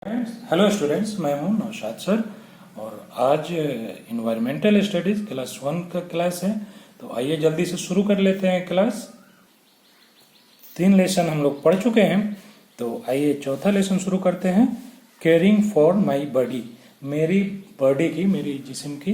Hello students, मैं हूं Naushad sir और आज इन्वायरमेंटल स्टडीज क्लास 1 का क्लास है। तो आइए जल्दी से शुरू कर लेते हैं क्लास। 3 लेसन हम लोग पढ़ चुके हैं, तो आइए चौथा लेसन शुरू करते हैं। केयरिंग फॉर माई बॉडी, मेरी बॉडी की, मेरी जिस्म की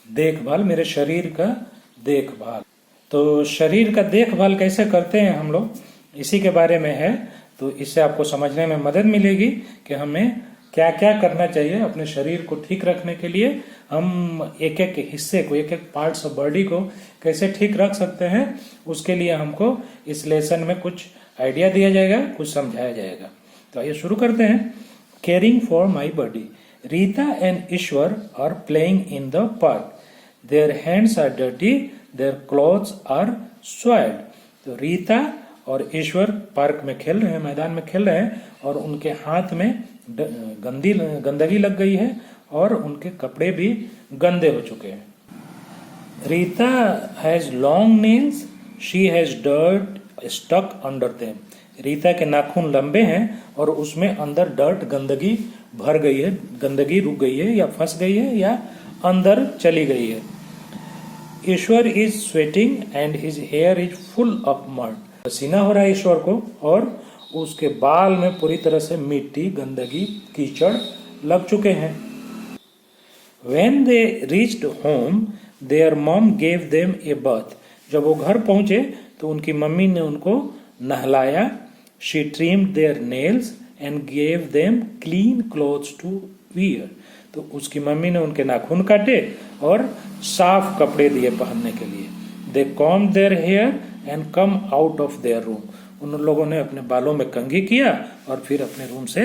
देखभाल, मेरे शरीर का देखभाल। तो शरीर का देखभाल कैसे करते हैं हम लोग, इसी के बारे में है। तो इससे आपको समझने में मदद मिलेगी कि हमें क्या क्या करना चाहिए अपने शरीर को ठीक रखने के लिए। हम एक एक हिस्से को, एक एक पार्ट्स ऑफ बॉडी को कैसे ठीक रख सकते हैं, उसके लिए हमको इस लेसन में कुछ आइडिया दिया जाएगा, कुछ समझाया जाएगा। तो आइए शुरू करते हैं। Caring for my body. Rita and Ishwar are playing in the park. Their hands are dirty, their clothes are soiled। तो रीता और ईश्वर पार्क में खेल रहे हैं, मैदान में खेल रहे हैं, और उनके हाथ में गंदगी लग गई है और उनके कपड़े भी गंदे हो चुके हैं। Rita has long nails, she has dirt stuck under them. Rita के नाखून लंबे हैं और उसमें अंदर डर्ट, गंदगी भर गई है, गंदगी रुक गई है या फंस गई है या अंदर चली गई है। Ishwar is sweating and his hair is full of mud. पसीना हो रहा है ईश्वर को और उसके बाल में पूरी तरह से मिट्टी, गंदगी, कीचड़ लग चुके हैं। When they reached home, their mom gave them a bath। जब वो घर पहुंचे तो उनकी मम्मी ने उनको नहलाया। She trimmed their nails and gave them clean clothes to wear। तो उसकी मम्मी ने उनके नाखून काटे और साफ कपड़े दिए पहनने के लिए। They combed their hair and come out of their room। उन लोगों ने अपने बालों में कंघी किया और फिर अपने रूम से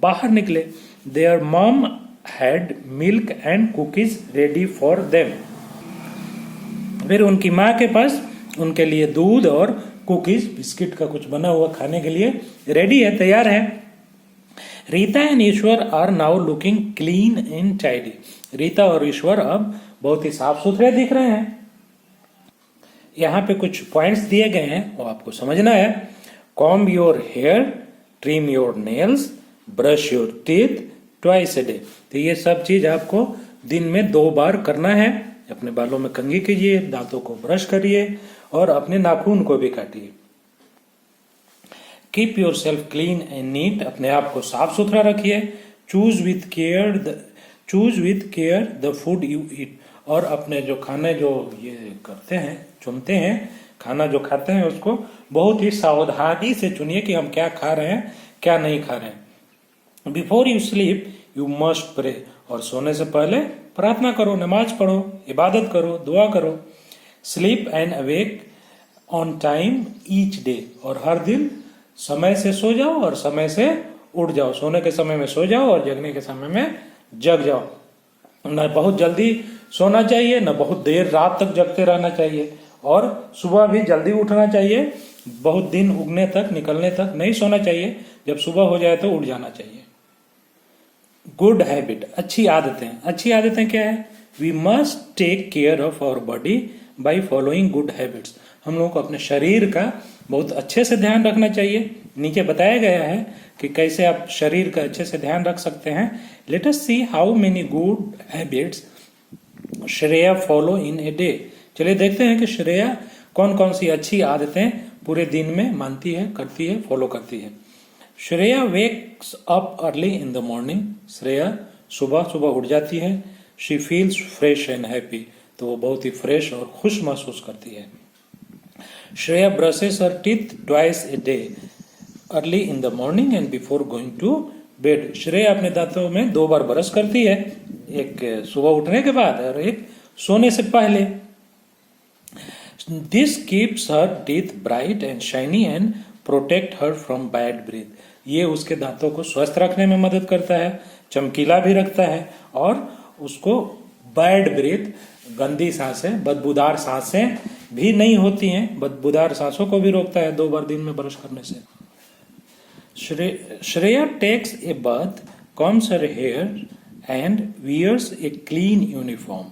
बाहर निकले। Their mom had milk and cookies ready for them। फिर उनकी माँ के पास उनके लिए दूध और कुकीज, बिस्किट का कुछ बना हुआ खाने के लिए रेडी है, तैयार है। Rita and Ishwar are now looking clean and tidy. Rita और ईश्वर अब बहुत ही साफ सुथरे दिख रहे हैं। यहाँ पे कुछ पॉइंट्स दिए गए हैं, वो आपको समझना है। Comb your hair, trim your nails, brush your teeth twice a day. तो ये सब चीज आपको दिन में 2 बार करना है। अपने बालों में कंघी कीजिए, दांतों को ब्रश करिए और अपने नाखून को भी काटिए। Keep yourself clean and neat, अपने आप को साफ सुथरा रखिए। Choose with care the food you eat. और अपने जो खाने जो ये करते हैं, चुनते हैं, खाना जो खाते हैं उसको बहुत ही सावधानी से चुनिए कि हम क्या खा रहे हैं, क्या नहीं खा रहे हैं। Before you sleep you must pray. और सोने से पहले प्रार्थना करो, नमाज पढ़ो, इबादत करो, दुआ करो। Sleep and awake on time each day. और हर दिन समय से सो जाओ और समय से उठ जाओ। सोने के समय में सो जाओ और जगने के समय में जग जाओ। न बहुत जल्दी सोना चाहिए, न बहुत देर रात तक जगते रहना चाहिए, और सुबह भी जल्दी उठना चाहिए। बहुत दिन उगने तक, निकलने तक नहीं सोना चाहिए। जब सुबह हो जाए तो उठ जाना चाहिए। गुड हैबिट, अच्छी आदतें। अच्छी आदतें क्या है? We must take care of our body by following good habits. हम लोगों को अपने शरीर का बहुत अच्छे से ध्यान रखना चाहिए। नीचे बताया गया है कि कैसे आप शरीर का अच्छे से ध्यान रख सकते हैं। Let us see how many good habits Shreya follow in a day. चलिए देखते हैं कि श्रेया कौन कौन सी अच्छी आदतें पूरे दिन में मानती है, करती है, फॉलो करती है। Shreya wakes up early in the morning. Shreya सुबह सुबह उठ जाती है। She feels fresh and happy. तो वो बहुत ही फ्रेश और खुश महसूस करती है। Shreya brushes her teeth twice a day early in the morning and before going to bed. Shreya अपने दांतों में 2 बार ब्रश करती है, एक सुबह उठने के बाद और एक सोने से पहले। This keeps her teeth bright and shiny and protect her from bad breath. ये उसके दांतों को स्वस्थ रखने में मदद करता है, चमकीला भी रखता है और उसको बैड ब्रीथ, गंदी सांसें, बदबूदार सांसें भी नहीं होती हैं। बदबूदार सांसों को भी रोकता है 2 बार दिन में ब्रश करने से। Shreya takes a bath, combs her hair and wears a clean uniform.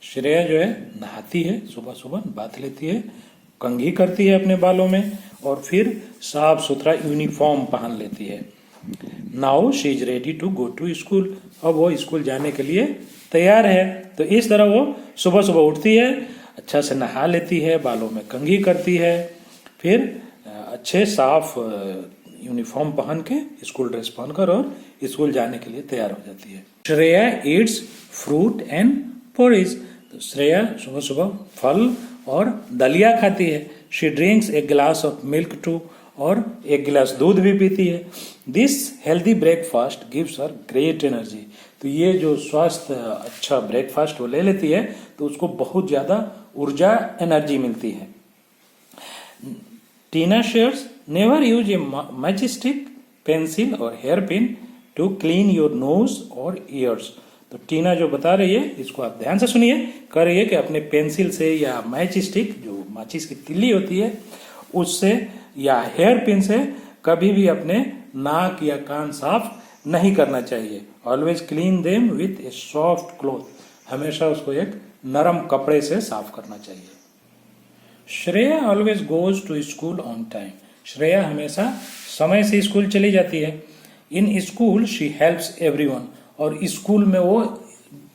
Shreya जो है नहाती है, सुबह सुबह बाथ लेती है, कंघी करती है अपने बालों में और फिर साफ सुथरा यूनिफॉर्म पहन लेती है। Now she is ready to go to school, अब वो स्कूल जाने के लिए तैयार है। तो इस तरह वो सुबह सुबह उठती है, अच्छा से नहा लेती है, बालों में कंघी करती है, फिर अच्छे साफ यूनिफॉर्म पहन के, स्कूल ड्रेस पहनकर और स्कूल जाने के लिए तैयार हो जाती है। Shreya Yeats fruit and porridge, तो श्रेया सुबह सुबह फल और दलिया खाती है। शी ड्रिंक्स ए गिलास ऑफ मिल्क टू, और एक गिलास दूध भी पीती है। This healthy breakfast gives her great energy, तो ये जो स्वस्थ अच्छा ब्रेकफास्ट वो ले लेती है तो उसको बहुत ज़्यादा ऊर्जा एनर्जी मिलती है। Tina shares never use a matchstick, pencil or hair pin to clean your nose or ears, तो टीना जो बता रही है इसको आप ध्यान से सुनिए। कह रही है कि अपने पेंसिल से या मैच स्टिक जो माचिस की तिल्ली होती है उससे या हेयर पिन से कभी भी अपने नाक या कान साफ नहीं करना चाहिए। Always clean them with a soft cloth, हमेशा उसको एक नरम कपड़े से साफ करना चाहिए। Shreya always goes to school on time, Shreya हमेशा समय से स्कूल चली जाती है। In school she helps everyone, और स्कूल में वो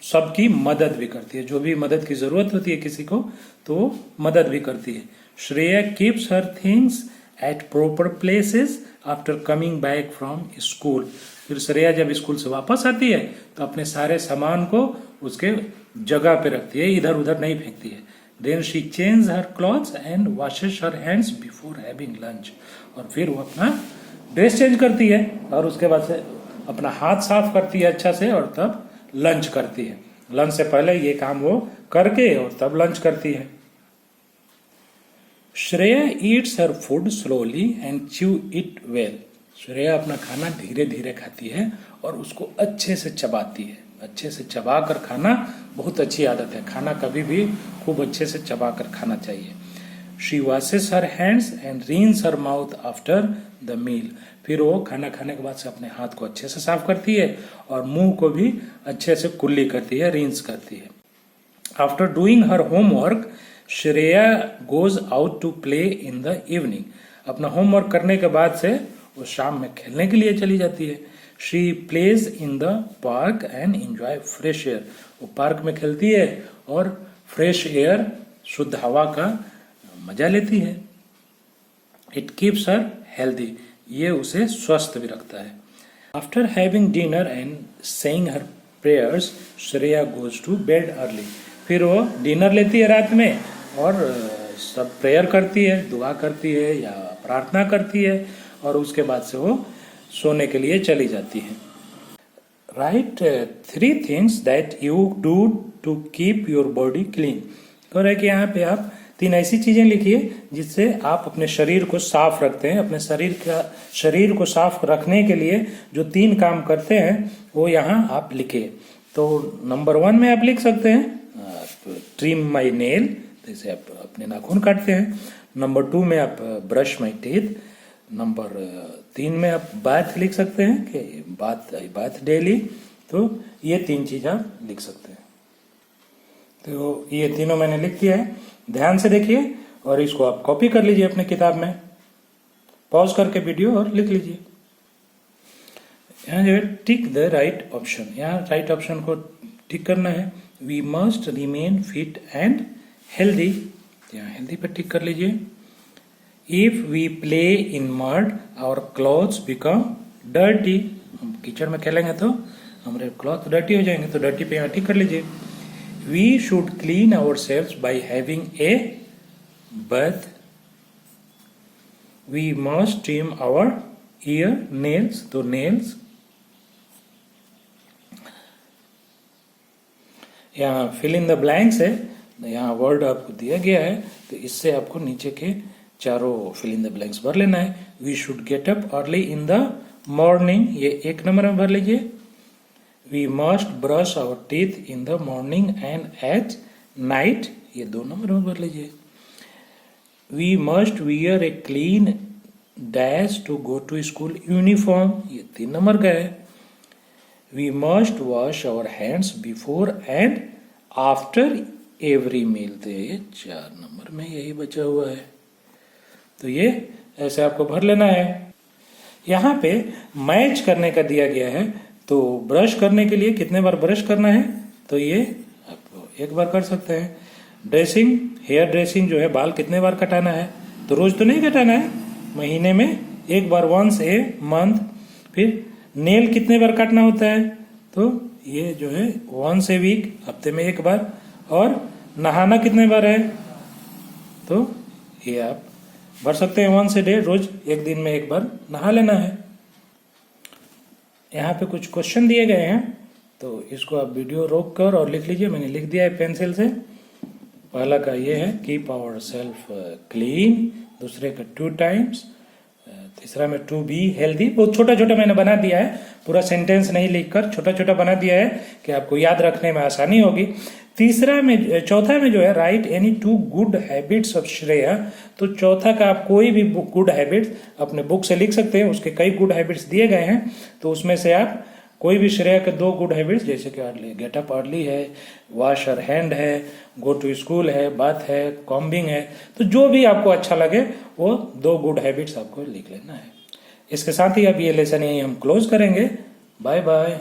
सबकी मदद भी करती है, जो भी मदद की जरूरत होती है किसी को तो मदद भी करती है। Shreya keeps her things at proper places after coming back from school, फिर श्रेया जब स्कूल से वापस आती है तो अपने सारे सामान को उसके जगह पे रखती है, इधर उधर नहीं फेंकती है। Then she change her clothes and washes her hands before having lunch, और फिर वो अपना ड्रेस चेंज करती है और उसके बाद से अपना हाथ साफ करती है अच्छा से, और तब लंच करती है। लंच से पहले ये काम वो करके और तब लंच करती है। Shreya Yeats her food slowly and chew it well, Shreya अपना खाना धीरे धीरे खाती है और उसको अच्छे से चबाती है। अच्छे से चबा कर खाना बहुत अच्छी आदत है, खाना कभी भी खूब अच्छे से चबा कर खाना चाहिए। She washes her hands and rinse her mouth after the meal, फिर वो खाना खाने के बाद से अपने हाथ को अच्छे से साफ करती है और मुंह को भी अच्छे से कुल्ली करती है, रिंस करती है। After doing her homework Shreya goes out to play in the evening, अपना होमवर्क करने के बाद से वो शाम में खेलने के लिए चली जाती है। She plays in the park and enjoy fresh air, वो पार्क में खेलती है और फ्रेश एयर शुद्ध हवा का मजा लेती है। इट कीप्स हर हेल्दी, ये उसे स्वस्थ भी रखता है। After having dinner and saying her prayers Shreya goes to bed early, फिर वो डिनर लेती है रात में और सब प्रेयर करती है, दुआ करती है या प्रार्थना करती है, और उसके बाद से वो सोने के लिए चली जाती है। Write 3 things that you do to keep your body clean, तो है कि यहाँ पे आप 3 ऐसी चीजें लिखिए जिससे आप अपने शरीर को साफ रखते हैं। अपने शरीर को साफ रखने के लिए जो 3 काम करते हैं वो यहाँ आप लिखिए। तो नंबर 1 में आप लिख सकते हैं ट्रिम माई नेल, जैसे आप अपने नाखून काटते हैं। नंबर 2 में आप ब्रश माई टीथ। नंबर 3 में आप बाथ लिख सकते हैं कि बाथ डेली। तो ये 3 चीज आप लिख सकते हैं। तो ये तीनों मैंने लिख दिया है, ध्यान से देखिए और इसको आप कॉपी कर लीजिए अपने किताब में, पॉज करके वीडियो और लिख लीजिए। यहाँ जो है टिक द राइट ऑप्शन, यहाँ राइट ऑप्शन को टिक करना है। We must remain fit and healthy, यहाँ हेल्दी पर टिक कर लीजिए। If we play in mud our clothes become dirty, हम कीचड़ में खेलेंगे तो हमारे क्लॉथ डर्टी हो जाएंगे, तो डर्टी पे यहाँ टिक कर लीजिए। We should clean ourselves by having a bath. We must trim our ear nails, तो nails यहाँ fill in the blanks है, यहाँ वर्ड आपको दिया गया है तो इससे आपको नीचे के चारों fill in the blanks भर लेना है। We should get up early in the morning, ये 1 नंबर में भर लीजिए। We must brush our teeth in the morning and at night, ये 2 नंबर में भर लीजिए। We must wear a clean dash to go to school uniform, ये 3 number का है। We must wash our hands before and after every meal, तो ये 4 number में यही बचा हुआ है। तो ये ऐसे आपको भर लेना है। यहाँ पे मैच करने का दिया गया है, तो ब्रश करने के लिए कितने बार ब्रश करना है, तो ये आप एक बार कर सकते हैं। ड्रेसिंग, हेयर ड्रेसिंग जो है, बाल कितने बार कटाना है, तो रोज तो नहीं कटाना है, महीने में एक बार, वंस ए मंथ। फिर नेल कितने बार काटना होता है, तो ये जो है वंस ए वीक, हफ्ते में एक बार। और नहाना कितने बार है, तो ये आप भर सकते हैं वंस ए डे, रोज एक दिन में एक बार नहा लेना है। यहाँ पे कुछ क्वेश्चन दिए गए हैं, तो इसको आप वीडियो रोक कर और लिख लीजिए, मैंने लिख दिया है पेंसिल से। पहला का ये है कीप आवर सेल्फ क्लीन, दूसरे का 2 टाइम्स, तीसरा में टू बी हेल्दी। बहुत छोटा छोटा मैंने बना दिया है, पूरा सेंटेंस नहीं लिखकर छोटा छोटा बना दिया है कि आपको याद रखने में आसानी होगी। चौथा में जो है right any 2 good habits of Shreya, तो चौथा का आप कोई भी गुड हैबिट्स अपने बुक से लिख सकते हैं, उसके कई गुड हैबिट्स दिए गए हैं, तो उसमें से आप कोई भी श्रेया के 2 गुड हैबिट्स, जैसे कि अर्ली गेट अप अर्ली है, वॉश योर हैंड है, गो टू स्कूल है, बाथ है, कॉम्बिंग है, तो जो भी आपको अच्छा लगे वो 2 गुड हैबिट्स आपको लिख लेना है। इसके साथ ही अब ये लेसन यही हम क्लोज करेंगे। Bye bye.